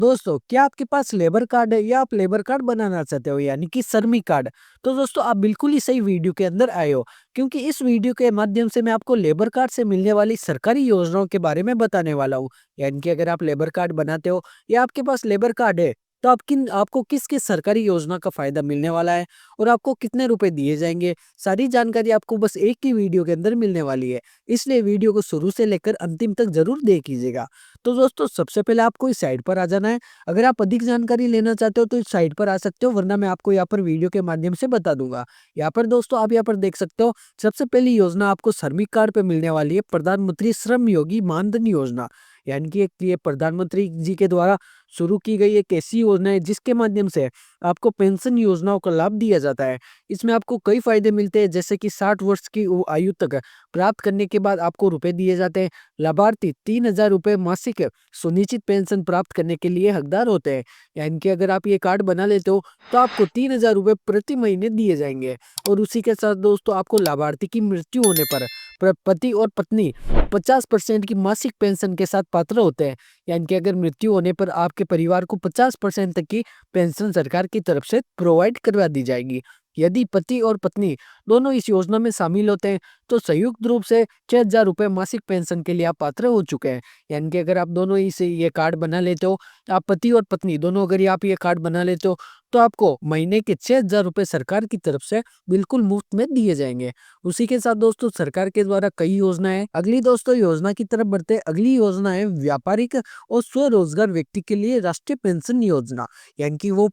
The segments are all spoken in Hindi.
दोस्तों, क्या आपके पास लेबर कार्ड है या आप लेबर कार्ड बनाना चाहते हो यानी कि श्रमी कार्ड? तो दोस्तों आप बिल्कुल ही सही वीडियो के अंदर आए हो, क्योंकि इस वीडियो के माध्यम से मैं आपको लेबर कार्ड से मिलने वाली सरकारी योजनाओं के बारे में बताने वाला हूँ। यानी कि अगर आप लेबर कार्ड बनाते हो या आपके पास लेबर कार्ड है, तो आपको किस-किस सरकारी योजना का फ़ायदा मिलने वाला है और आपको कितने रुपए दिए जाएँगे, सारी जानकारी आपको बस एक ही वीडियो के अंदर मिलने वाली है। इसलिए वीडियो को शुरू से लेकर अंतिम तक ज़रूर देखिएगा। तो दोस्तों सबसे पहले आपको इस साइट पर आ जाना है। अगर आप अधिक जानकारी लेना चाहते हो तो इस साइट पर आ सकते हो, वरना मैं आपको यहाँ पर वीडियो के माध्यम से बता दूंगा। यहाँ पर दोस्तों आप यहाँ पर देख सकते हो, सबसे पहली योजना आपको श्रमिक कार्ड पे मिलने वाली है, प्रधानमंत्री श्रम योगी मानधन योजना। यानी कि एक ये प्रधानमंत्री जी के द्वारा शुरू की गई एक ऐसी योजना है जिसके माध्यम से आपको पेंशन योजनाओं का लाभ दिया जाता है। इसमें आपको कई फायदे मिलते हैं, जैसे कि 60 वर्ष की आयु तक प्राप्त करने के बाद आपको रुपए दिए जाते हैं। लाभार्थी 3,000 रुपए मासिक सुनिश्चित पेंशन प्राप्त करने के लिए हकदार होते हैं। यानी कि अगर आप ये कार्ड बना लेते हो तो आपको 3,000 रुपए प्रति महीने दिए जाएंगे। और उसी के साथ दोस्तों आपको लाभार्थी की मृत्यु होने पर पति और पत्नी 50% की मासिक पेंशन के साथ पात्र होते हैं। यानी कि अगर मृत्यु होने पर आपके परिवार को 50% तक की पेंशन सरकार की तरफ से प्रोवाइड करवा दी जाएगी। यदि पति और पत्नी दोनों इस योजना में शामिल होते हैं तो संयुक्त रूप से 6,000 रुपए मासिक पेंशन के लिए आप पात्र हो चुके हैं। यानी कि अगर आप दोनों ही से ये कार्ड बना लेते हो, आप पति और पत्नी दोनों अगर आप ये कार्ड बना लेते हो, तो आपको महीने के 6,000 रुपए सरकार की तरफ से बिल्कुल मुफ्त में दिए जाएंगे। उसी के साथ दोस्तों सरकार के द्वारा कई योजनाएं हैं। अगली दोस्तों योजना की तरफ बढ़ते हैं। अगली योजना है व्यापारिक और स्वरोजगार व्यक्ति के लिए राष्ट्रीय पेंशन योजना। यानी कि वो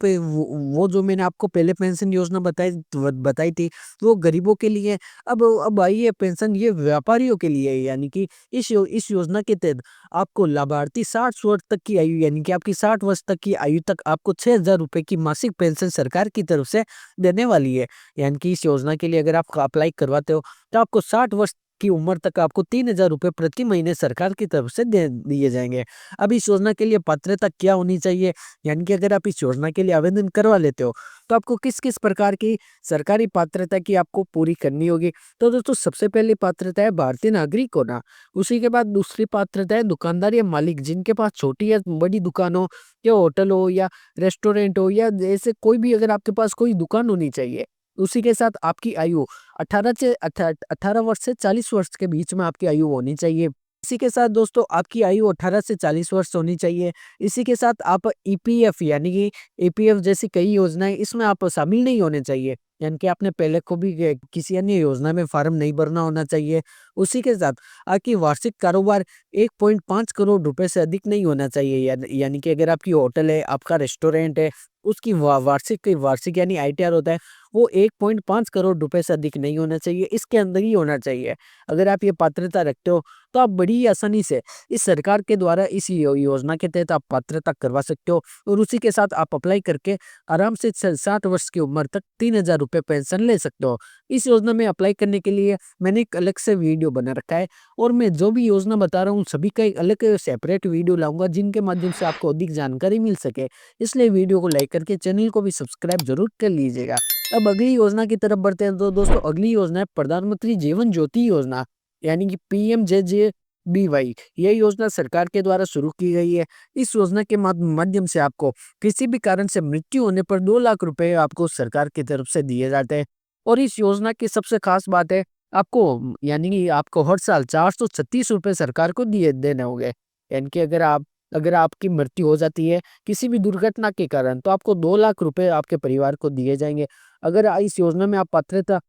जो मैंने आपको पहले पेंशन योजना बताई थी, वो गरीबों के लिए है। अब आई है पेंशन ये व्यापारियों के लिए है। यानी कि इस योजना के तहत आपको लाभार्थी 60 वर्ष तक की आयु, यानी कि आपकी 60 वर्ष तक की आयु तक आपको 6,000 रुपए की मासिक पेंशन सरकार की तरफ से देने वाली है। यानी कि इस योजना के लिए अगर आप अप्लाई करवाते हो तो आपको 60 वर्ष की उम्र तक आपको 3,000 रुपए प्रति महीने सरकार की तरफ से दे दिए जाएंगे। अब इस योजना के लिए पात्रता क्या होनी चाहिए? यानी कि अगर आप इस योजना के लिए आवेदन करवा लेते हो तो आपको किस किस प्रकार की सरकारी पात्रता की आपको पूरी करनी होगी? तो दोस्तों सबसे पहली पात्रता है भारतीय नागरिक होना। उसी के बाद दूसरी पात्रता है दुकानदार या मालिक, जिनके पास छोटी या बड़ी दुकान हो, या होटल हो, या रेस्टोरेंट हो, या जैसे कोई भी अगर आपके पास कोई दुकान होनी चाहिए। उसी के साथ आपकी आयु 18 वर्ष से 40 वर्ष के बीच में आपकी आयु होनी चाहिए। इसी के साथ दोस्तों आपकी आयु 18 से 40 वर्ष होनी चाहिए। इसी के साथ आप ईपीएफ, यानी कि ईपीएफ जैसी कई योजनाएं, इसमें आप शामिल नहीं होने चाहिए। यानी कि आपने पहले को भी किसी अन्य योजना में फार्म नहीं भरना होना चाहिए। उसी के साथ आपकी वार्षिक कारोबार 1.5 करोड़ रुपए से अधिक नहीं होना चाहिए। यानी कि अगर आपकी होटल है, आपका रेस्टोरेंट है, उसकी वार्षिक वार्षिक यानी आईटीआर होता है, वो 1.5 करोड़ रुपए से अधिक नहीं होना चाहिए, इसके अंदर ही होना चाहिए। अगर आप ये पात्रता रखते हो तो आप बड़ी ही आसानी से इस सरकार के द्वारा इस योजना के तहत आप पात्रता करवा सकते हो। और उसी के साथ आप अप्लाई करके आराम से 60 वर्ष की उम्र तक 3,000 रुपए पेंशन ले सकते हो। इस योजना में अप्लाई करने के लिए मैंने एक अलग से वीडियो बना रखा है, और मैं जो भी योजना बता रहा हूँ सभी का एक अलग सेपरेट वीडियो लाऊंगा, जिनके माध्यम से आपको अधिक जानकारी मिल सके। इसलिए वीडियो को लाइक करके चैनल को भी सब्सक्राइब जरूर कर लीजिएगा। अब अगली योजना की तरफ बढ़ते हैं। तो दोस्तों अगली योजना है प्रधानमंत्री जीवन ज्योति योजना, यानी कि PMJJBY। यह योजना सरकार के द्वारा शुरू की गई है। इस योजना के माध्यम से आपको किसी भी कारण से मृत्यु होने पर 2 लाख रुपए आपको सरकार की तरफ से दिए जाते हैं। और इस योजना की सबसे खास बात है, आपको यानी कि आपको हर साल 436 रुपए सरकार को दिए देने होंगे। यानी कि अगर आपकी मृत्यु हो जाती है किसी भी दुर्घटना के कारण, तो आपको 2 लाख रुपए आपके परिवार को दिए जाएंगे। अगर इस योजना में आप पात्रता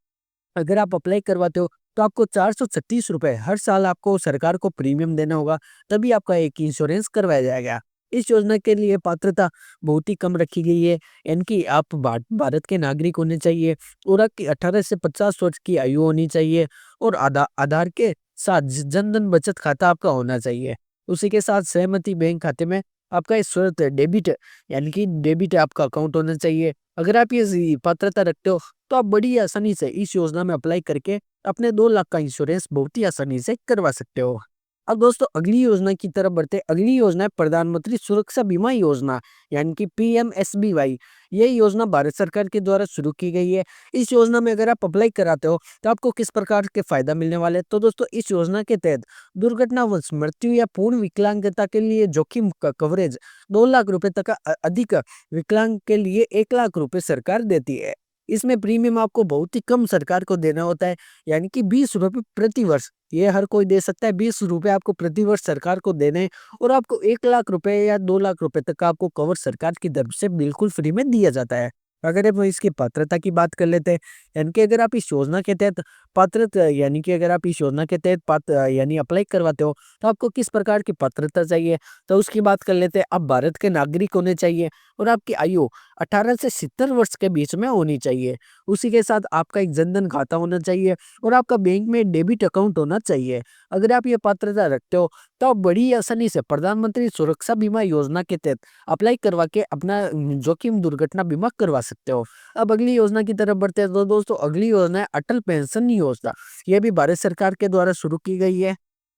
अगर आप अप्लाई करवाते हो तो आपको 436 रुपए हर साल आपको सरकार को प्रीमियम देना होगा, तभी आपका एक इंश्योरेंस करवाया जाएगा। इस योजना के लिए पात्रता बहुत ही कम रखी गई है। यानी कि आप भारत के नागरिक होने चाहिए, और आपकी 18 से 50 वर्ष की आयु होनी चाहिए, और आधार के साथ जनधन बचत खाता आपका होना चाहिए। उसी के साथ सहमति बैंक खाते में आपका इस सूरत डेबिट, यानी कि डेबिट आपका अकाउंट होना चाहिए। अगर आप ये पात्रता रखते हो तो आप बड़ी आसानी से इस योजना में अप्लाई करके अपने 2 लाख का इंश्योरेंस बहुत ही आसानी से करवा सकते हो। अब दोस्तों अगली योजना की तरफ बढ़ते हैं। अगली योजना है प्रधानमंत्री सुरक्षा बीमा योजना, यानी कि पीएमएसबीवाई। ये योजना भारत सरकार के द्वारा शुरू की गई है। इस योजना में अगर आप अप्लाई कराते हो तो आपको किस प्रकार के फायदा मिलने वाले हैं? तो दोस्तों इस योजना के तहत दुर्घटनावश मृत्यु या पूर्ण विकलांगता के लिए जोखिम का कवरेज 2 लाख रुपए तक का, अधिक विकलांग के लिए 1 लाख रुपए सरकार देती है। इसमें प्रीमियम आपको बहुत ही कम सरकार को देना होता है, यानी कि 20 रुपए प्रति वर्ष। ये हर कोई दे सकता है। 20 रुपए आपको प्रति वर्ष सरकार को देने हैं और आपको 1 लाख रुपए या 2 लाख रुपए तक का आपको कवर सरकार की तरफ से बिल्कुल फ्री में दिया जाता है। अगर हम इसकी पात्रता की बात कर लेते हैं, यानी कि अगर आप इस योजना के तहत पात्रता यानी कि अगर आप इस योजना के तहत यानी अप्लाई करवाते हो तो आपको किस प्रकार की पात्रता चाहिए, तो उसकी बात कर लेते हैं। आप भारत के नागरिक होने चाहिए और आपकी आयु 18 से 70 वर्ष के बीच में होनी चाहिए। उसी के साथ आपका एक जनधन खाता होना चाहिए और आपका बैंक में डेबिट अकाउंट होना चाहिए। अगर आप ये पात्रता रखते हो तो आप बड़ी आसानी से प्रधानमंत्री सुरक्षा बीमा योजना के तहत अप्लाई करवा के अपना जोखिम दुर्घटना बीमा करवा सकते हो। अब अगली योजना की तरफ बढ़ते हैं। तो दोस्तों अगली योजना है अटल पेंशन योजना। ये भी भारत सरकार के द्वारा शुरू की गई है।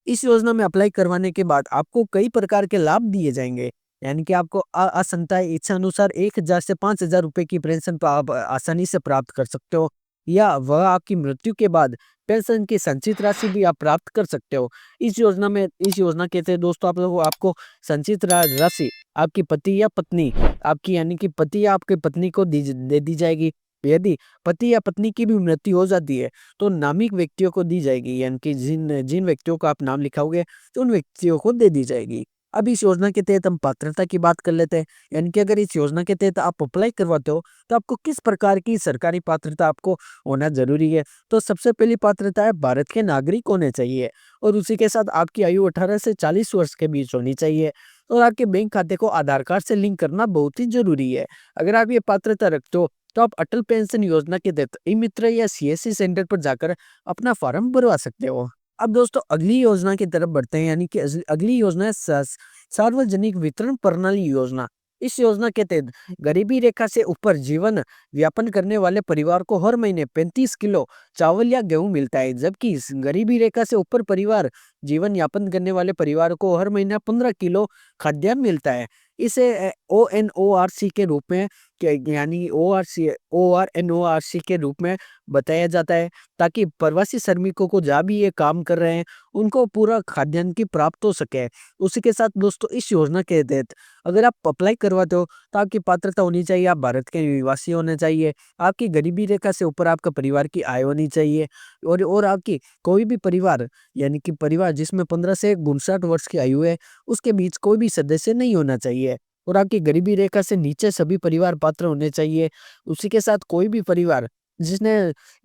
इस योजना में अप्लाई करवाने के बाद आपको कई प्रकार के लाभ दिए जाएंगे, यानी कि आपको असंतः इच्छा अनुसार 1,000 से 5,000 रुपए की पेंशन आप आसानी से प्राप्त कर सकते हो, या वह आपकी मृत्यु के बाद पेंशन की संचित राशि भी आप प्राप्त कर सकते हो। इस योजना के तहत दोस्तों आपको संचित राशि आपकी पति या पत्नी आपकी यानी कि पति या आपके पत्नी को दे दी जाएगी। यदि पति या पत्नी की भी मृत्यु हो जाती है तो नामित व्यक्तियों को दी जाएगी, यानी कि जिन जिन व्यक्तियों का आप नाम लिखाओगे तो उन व्यक्तियों को दे दी जाएगी। अब इस योजना के तहत हम पात्रता की बात कर लेते हैं, यानी कि अगर इस योजना के तहत आप अप्लाई करवाते हो तो आपको किस प्रकार की सरकारी पात्रता आपको होना जरूरी है। तो सबसे पहली पात्रता है भारत के नागरिक होने चाहिए और उसी के साथ आपकी आयु 18 से 40 वर्ष के बीच होनी चाहिए और आपके बैंक खाते को आधार कार्ड से लिंक करना बहुत ही जरूरी है। अगर आप ये पात्रता रखते हो तो आप अटल पेंशन योजना के तहत ई मित्र या सीएससी सेंटर पर जाकर अपना फॉर्म भरवा सकते हो। अब दोस्तों अगली योजना की तरफ बढ़ते हैं, यानी कि अगली योजना है सार्वजनिक वितरण प्रणाली योजना। इस योजना के तहत गरीबी रेखा से ऊपर जीवन व्यापन करने वाले परिवार को हर महीने 35 किलो चावल या गेहूं मिलता है, जबकि इस गरीबी रेखा से ऊपर परिवार जीवन यापन करने वाले परिवार को हर महीना 15 किलो खाद्यान्न मिलता है। इसे ONORC के रूप में यानी ORNORC के रूप में बताया जाता है, ताकि प्रवासी श्रमिकों को जहाँ भी ये काम कर रहे हैं उनको पूरा खाद्यान्न की प्राप्त हो सके। उसी के साथ दोस्तों इस योजना के तहत अगर आप अप्लाई करवाते हो तो आपकी पात्रता होनी चाहिए, आप भारत के निवासी होने चाहिए, आपकी गरीबी रेखा से ऊपर आपका परिवार की आय होनी चाहिए और आपकी कोई भी परिवार यानी कि परिवार जिसमें 15 से 59 वर्ष की आयु है उसके बीच कोई भी सदस्य नहीं होना चाहिए और आपकी गरीबी रेखा से नीचे सभी परिवार पात्र होने चाहिए। उसी के साथ कोई भी परिवार जिसने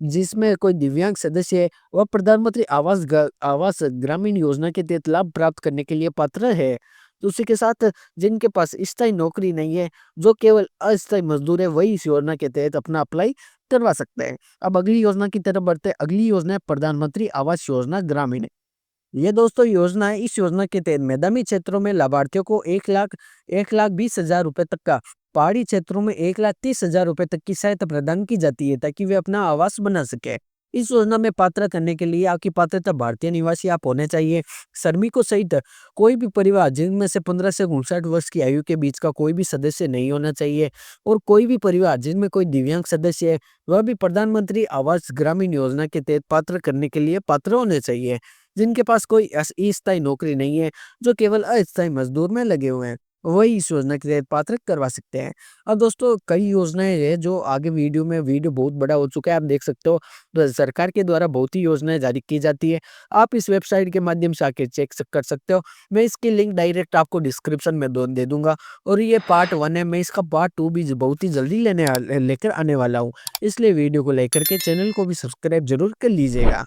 जिसमें कोई दिव्यांग सदस्य है वह प्रधानमंत्री आवास ग्रामीण योजना के तहत लाभ प्राप्त करने के लिए पात्र है। तो उसी के साथ जिनके पास स्थायी नौकरी नहीं है, जो केवल अस्थायी मजदूर है, वही इस योजना के तहत अपना अप्लाई करवा सकते हैं। अब अगली योजना की तरफ बढ़ते हैं। अगली योजना है प्रधानमंत्री आवास योजना ग्रामीण। ये दोस्तों योजना है। इस योजना के तहत मैदानी क्षेत्रों में लाभार्थियों को 1,20,000 रुपए तक का, पहाड़ी क्षेत्रों में 1,30,000 रुपए तक की सहायता प्रदान की जाती है ताकि वे अपना आवास बना सके। इस योजना में पात्र करने के लिए आपकी पात्रता भारतीय निवासी आप होने चाहिए। श्रमिकों सहित कोई भी परिवार जिनमें से 15 से 59 वर्ष की आयु के बीच का कोई भी सदस्य नहीं होना चाहिए और कोई भी परिवार जिनमें कोई दिव्यांग सदस्य है वह भी प्रधानमंत्री आवास ग्रामीण योजना के तहत पात्र करने के लिए पात्र होने चाहिए। जिनके पास कोई अस्थायी नौकरी नहीं है, जो केवल अस्थायी मजदूर में लगे हुए हैं, वही इस योजना के तहत पात्र करवा सकते हैं। अब दोस्तों कई योजनाएं हैं जो आगे वीडियो बहुत बड़ा हो चुका है, आप देख सकते हो। तो सरकार के द्वारा बहुत ही योजनाएं जारी की जाती है, आप इस वेबसाइट के माध्यम से आके चेक कर सकते हो। मैं इसकी लिंक डायरेक्ट आपको डिस्क्रिप्शन में दे दूंगा और ये पार्ट 1 है, मैं इसका पार्ट 2 भी बहुत ही जल्दी लेकर आने वाला हूँ। इसलिए वीडियो को लाइक करके चैनल को भी सब्सक्राइब जरूर कर लीजिएगा।